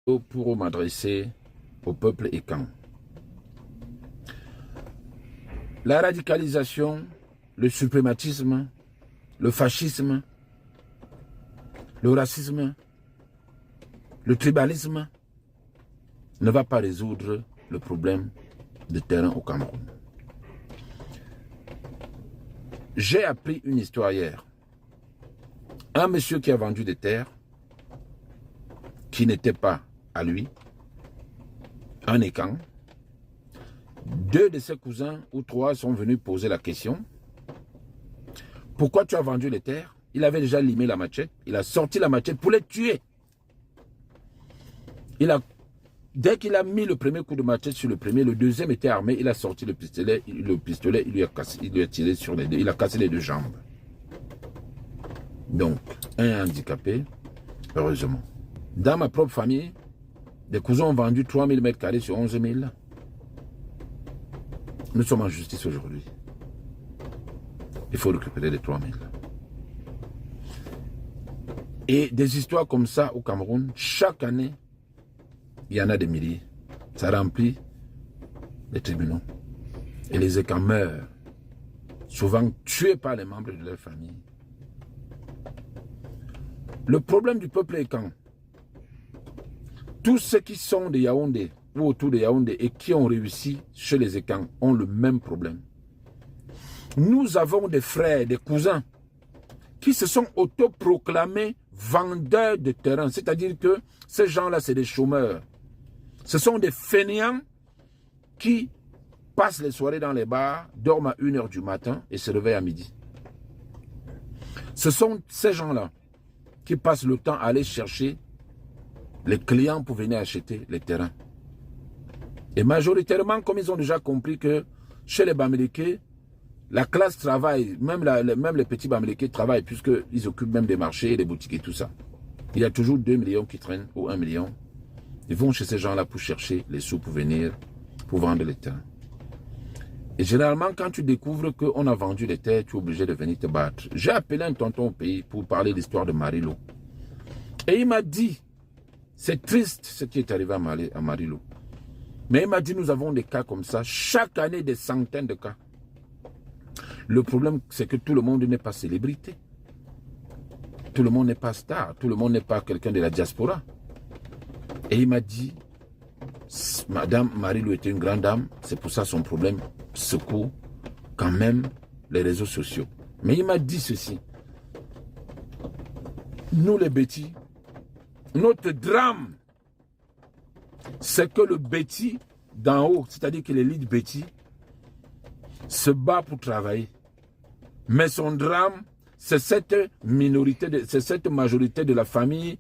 pour m'adresser au peuple écan. La radicalisation, le suprématisme, le fascisme, le racisme, le tribalisme ne va pas résoudre le problème de terrain au Cameroun. J'ai appris une histoire hier. Un monsieur qui a vendu des terres qui n'étaient pas à lui, un écan. Deux de ses cousins ou trois sont venus poser la question. Pourquoi tu as vendu les terres? Il avait déjà limé la machette. Il a sorti la machette pour les tuer. Dès qu'il a mis le premier coup de machette sur le premier, le deuxième était armé. Il a sorti le pistolet, il lui a tiré sur les deux. Il a cassé les deux jambes. Donc, un handicapé, heureusement. Dans ma propre famille, des cousins ont vendu 3000 m² sur 11 000. Nous sommes en justice aujourd'hui. Il faut récupérer les 3000. Et des histoires comme ça au Cameroun, chaque année, il y en a des milliers. Ça remplit les tribunaux. Et les écans meurent, souvent tués par les membres de leur famille. Le problème du peuple écan, tous ceux qui sont de Yaoundé ou autour de Yaoundé et qui ont réussi chez les écans ont le même problème. Nous avons des frères, des cousins qui se sont autoproclamés vendeurs de terrain. C'est-à-dire que ces gens-là, c'est des chômeurs. Ce sont des fainéants qui passent les soirées dans les bars, dorment à 1 h du matin et se réveillent à midi. Ce sont ces gens-là qui passent le temps à aller chercher les clients pour venir acheter les terrains. Et majoritairement, comme ils ont déjà compris que chez les Bamileke, la classe travaille, même les petits Bamileke travaillent, puisqu'ils occupent même des marchés, des boutiques et tout ça. Il y a toujours 2 millions qui traînent, ou 1 million. Ils vont chez ces gens-là pour chercher les sous pour venir, pour vendre les terrains. Et généralement, quand tu découvres qu'on a vendu les terres, tu es obligé de venir te battre. J'ai appelé un tonton au pays pour parler de l'histoire de Marilo. Et il m'a dit, c'est triste ce qui est arrivé à Marilo. Mais il m'a dit, nous avons des cas comme ça, chaque année des centaines de cas. Le problème, c'est que tout le monde n'est pas célébrité. Tout le monde n'est pas star. Tout le monde n'est pas quelqu'un de la diaspora. Et il m'a dit, Madame Marilo était une grande dame, c'est pour ça son problème secoue quand même les réseaux sociaux. Mais il m'a dit ceci. Nous les bêtis, notre drame, c'est que le bêtis d'en haut, c'est-à-dire que l'élite bêtis, se bat pour travailler. Mais son drame, c'est cette minorité, c'est cette majorité de la famille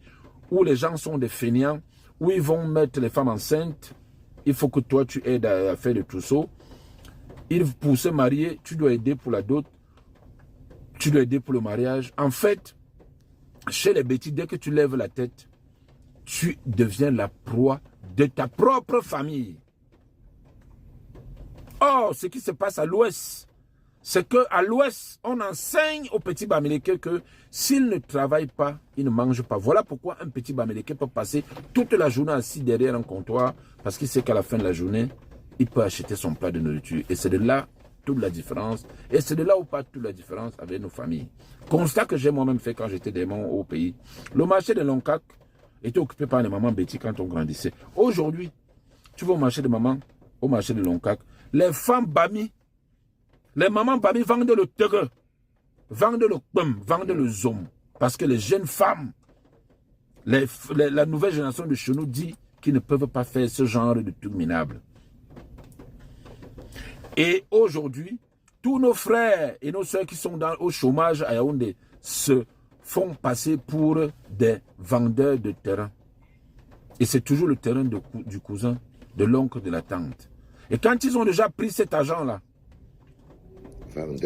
où les gens sont des fainéants, où ils vont mettre les femmes enceintes. Il faut que toi, tu aides à faire le trousseau. Pour se marier, tu dois aider pour la dot. Tu dois aider pour le mariage. En fait, chez les bêtis, dès que tu lèves la tête, tu deviens la proie de ta propre famille. Or, ce qui se passe à l'ouest, c'est qu'à l'ouest, on enseigne aux petits Bamileke que s'ils ne travaillent pas, ils ne mangent pas. Voilà pourquoi un petit Bamileke peut passer toute la journée assis derrière un comptoir, parce qu'il sait qu'à la fin de la journée, il peut acheter son plat de nourriture. Et c'est de là toute la différence. Et c'est de là où part toute la différence avec nos familles. Constat que j'ai moi-même fait quand j'étais démon au pays. Le marché de Loncac était occupé par les mamans bêtis quand on grandissait. Aujourd'hui, tu vas au marché de maman, au marché de Loncac, les femmes Bami, les mamans Bami vendent le terre, vendent le pum, vendent le zom. Parce que les jeunes femmes, la nouvelle génération de chez nous dit qu'ils ne peuvent pas faire ce genre de trucs minables. Et aujourd'hui, tous nos frères et nos soeurs qui sont au chômage à Yaoundé se font passer pour des vendeurs de terrain. Et c'est toujours le terrain du cousin, de l'oncle, de la tante. Et quand ils ont déjà pris cet argent-là,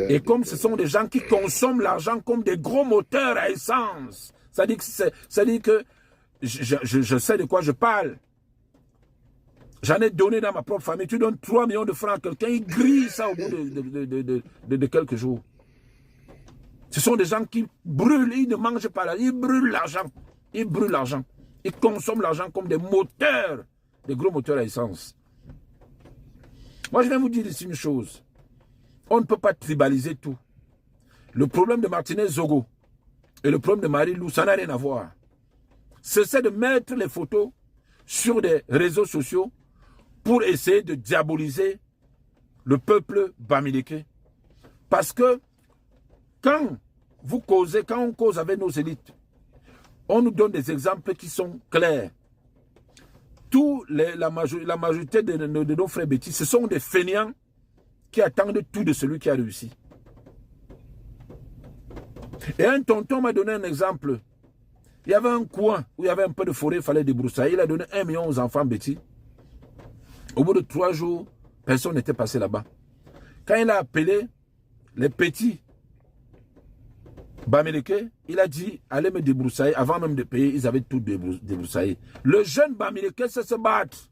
et comme ce sont des gens qui consomment l'argent comme des gros moteurs à essence, ça dit que je sais de quoi je parle. J'en ai donné dans ma propre famille. Tu donnes 3 millions de francs à quelqu'un, il grille ça au bout de quelques jours. Ce sont des gens qui brûlent, ils ne mangent pas là, ils brûlent l'argent. Ils brûlent l'argent. Ils consomment l'argent comme des moteurs, des gros moteurs à essence. Moi, je vais vous dire ici une chose. On ne peut pas tribaliser tout. Le problème de Martinez Zogo et le problème de Marie-Lou, ça n'a rien à voir. C'est de mettre les photos sur des réseaux sociaux pour essayer de diaboliser le peuple bamileke. Parce que quand on cause avec nos élites, on nous donne des exemples qui sont clairs. La majorité de nos frères bêtis, ce sont des fainéants qui attendent tout de celui qui a réussi. Et un tonton m'a donné un exemple. Il y avait un coin où il y avait un peu de forêt, il fallait débroussailler. Il a donné 1 million aux enfants bêtis. Au bout de 3 jours, personne n'était passé là-bas. Quand il a appelé les petits Bamileke, il a dit, allez me débroussailler. Avant même de payer, ils avaient tout débroussaillé. Le jeune Bamileke, c'est se battre.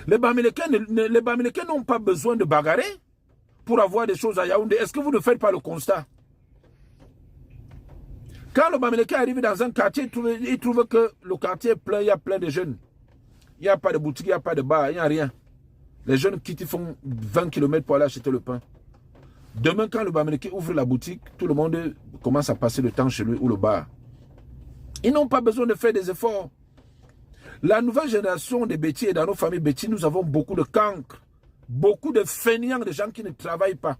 Les Bamileke n'ont pas besoin de bagarrer pour avoir des choses à Yaoundé. Est-ce que vous ne faites pas le constat? Quand le Bamileke arrive dans un quartier, il trouve que le quartier est plein, il y a plein de jeunes. Il n'y a pas de boutique, il n'y a pas de bar, il n'y a rien. Les jeunes quittent, ils font 20 km pour aller acheter le pain. Demain, quand le Bamileke ouvre la boutique, tout le monde commence à passer le temps chez lui ou le bar. Ils n'ont pas besoin de faire des efforts. La nouvelle génération des bêtis et dans nos familles bêtis, nous avons beaucoup de cancres, beaucoup de fainéants, de gens qui ne travaillent pas.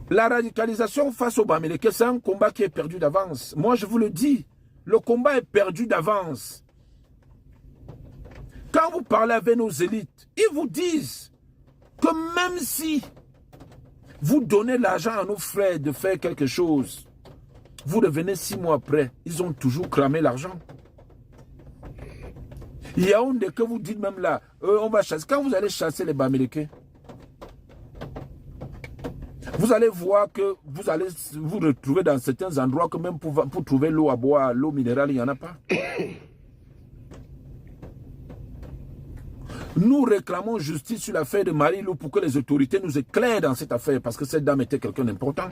La radicalisation face au Bamileke, c'est un combat qui est perdu d'avance. Moi, je vous le dis, le combat est perdu d'avance. Quand vous parlez avec nos élites, ils vous disent que même si vous donnez l'argent à nos frères de faire quelque chose, vous revenez 6 mois après, ils ont toujours cramé l'argent. Il y a un que vous dites même là, on va chasser. Quand vous allez chasser les Bamileke, vous allez voir que vous allez vous retrouver dans certains endroits que même pour trouver l'eau à boire, l'eau minérale, il n'y en a pas. Nous réclamons justice sur l'affaire de Marie-Lou pour que les autorités nous éclairent dans cette affaire, parce que cette dame était quelqu'un d'important.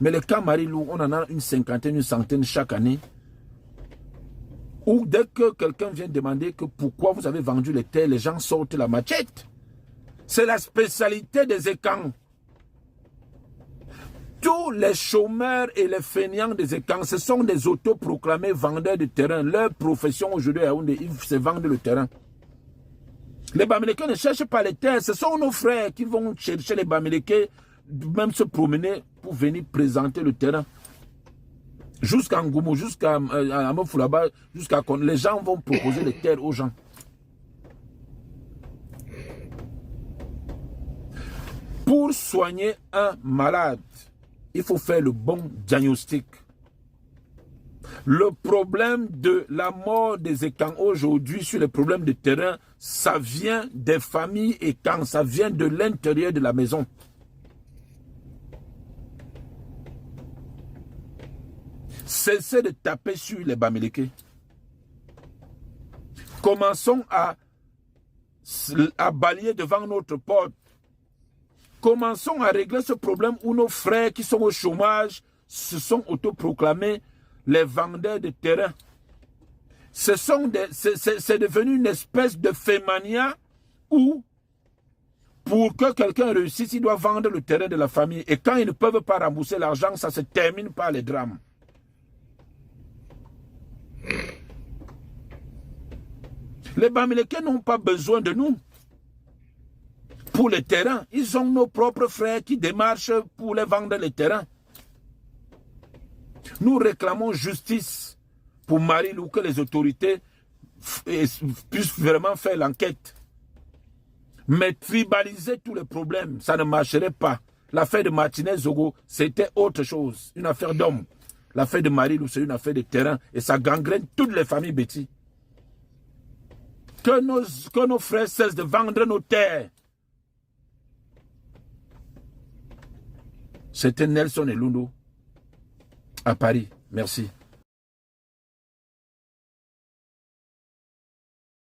Mais le cas Marie-Lou, on en a une cinquantaine, une centaine chaque année. Où dès que quelqu'un vient demander que pourquoi vous avez vendu les terres, les gens sortent la machette. C'est la spécialité des écans. Tous les chômeurs et les fainéants des écans, ce sont des autoproclamés vendeurs de terrain. Leur profession aujourd'hui, c'est vendre le terrain. Les Bamileke ne cherchent pas les terres. Ce sont nos frères qui vont chercher les Bamileke, même se promener pour venir présenter le terrain. Jusqu'à Ngoumou, jusqu'à Mofulaba, jusqu'à Kon. Les gens vont proposer les terres aux gens. Pour soigner un malade, il faut faire le bon diagnostic. Le problème de la mort des écans aujourd'hui sur les problèmes de terrain, ça vient des familles écans, ça vient de l'intérieur de la maison. Cessez de taper sur les Bamileke. Commençons à balayer devant notre porte. Commençons à régler ce problème où nos frères qui sont au chômage se sont autoproclamés les vendeurs de terrain. C'est devenu une espèce de fémania où, pour que quelqu'un réussisse, il doit vendre le terrain de la famille. Et quand ils ne peuvent pas rembourser l'argent, ça se termine par les drames. Les Bamileke n'ont pas besoin de nous pour les terrains. Ils ont nos propres frères qui démarchent pour les vendre les terrains. Nous réclamons justice pour Marie-Lou, que les autorités puissent vraiment faire l'enquête. Mais tribaliser tous les problèmes, ça ne marcherait pas. L'affaire de Martinez Zogo, c'était autre chose, une affaire d'homme. L'affaire de Marie-Lou, c'est une affaire de terrain et ça gangrène toutes les familles bêtis. Que nos frères cessent de vendre nos terres. C'était Nelson Elundu à Paris. Merci.